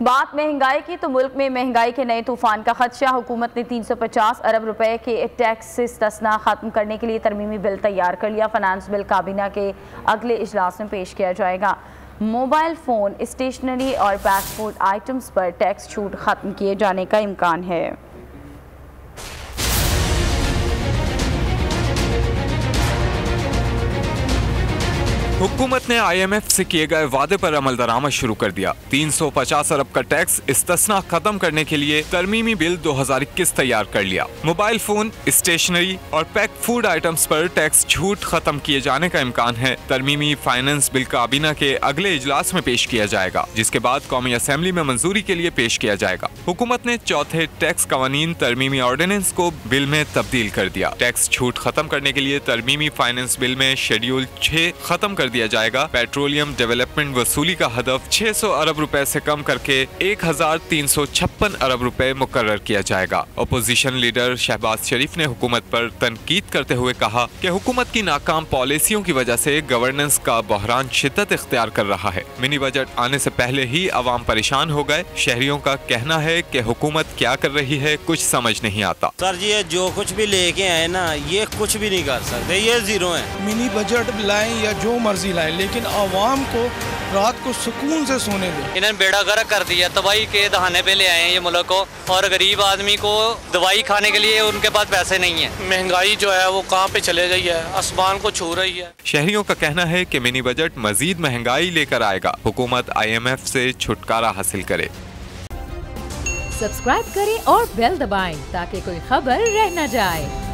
बात महंगाई की तो मुल्क में महंगाई के नए तूफान का खदशा। हुकूमत ने 350 अरब रुपए के टैक्स से इस्तिस्ना खत्म करने के लिए तरमीमी बिल तैयार कर लिया। फाइनेंस बिल काबीना के अगले इजलास में पेश किया जाएगा। मोबाइल फ़ोन, स्टेशनरी और पैक फूड आइटम्स पर टैक्स छूट खत्म किए जाने का इम्कान है। हुकूमत ने IMF से किए गए वादे पर अमल दरामद शुरू कर दिया। 350 अरब का टैक्स इस्तिस्ना खत्म करने के लिए तरमीमी बिल 2021 तैयार कर लिया। मोबाइल फोन, स्टेशनरी और पैक फूड आइटम्स पर टैक्स छूट खत्म किए जाने का इम्कान है। तरमीमी फाइनेंस बिल काबीना के अगले इजलास में पेश किया जाएगा, जिसके बाद कौमी असेंबली में मंजूरी के लिए पेश किया जाएगा। हुकूमत ने चौथे टैक्स कवानीन तरमीमी ऑर्डिनेंस को बिल में तब्दील कर दिया। टैक्स छूट खत्म करने के लिए तरमीमी फाइनेंस बिल में शेड्यूल 6 खत्म कर दिया जाएगा। पेट्रोलियम डेवलपमेंट वसूली का हदफ 600 अरब रुपए से कम करके 1356 अरब रुपए मुकर्रर किया जाएगा। अपोजिशन लीडर शहबाज शरीफ ने हुकूमत पर तनकीद करते हुए कहा कि हुकूमत की नाकाम पॉलिसियों की वजह से गवर्नेंस का बहरान शिद्दत इख्तियार कर रहा है। मिनी बजट आने से पहले ही अवाम परेशान हो गए। शहरियों का कहना है कि हुकूमत क्या कर रही है कुछ समझ नहीं आता। सर जी, ये जो कुछ भी लेके आए ना, ये कुछ भी नहीं कर सकते, ये जीरो है। मिनी बजट लाएं या जो मर्जी लाएं, लेकिन आवाम को रात को सुकून से सोने दें। इन्होंने बेड़ा गर्क कर दिया, तबाही के दहाने पे ले आए हैं ये मुल्क को, और गरीब आदमी को दवाई खाने के लिए उनके पास पैसे नहीं है। महंगाई जो है वो कहाँ पे चले गई है, आसमान को छू रही है। शहरियों का कहना है कि मिनी बजट मजीद महंगाई लेकर आएगा। हुकूमत IMF से छुटकारा हासिल करे। सब्सक्राइब करें और बेल दबाएं ताकि कोई खबर रह न जाए।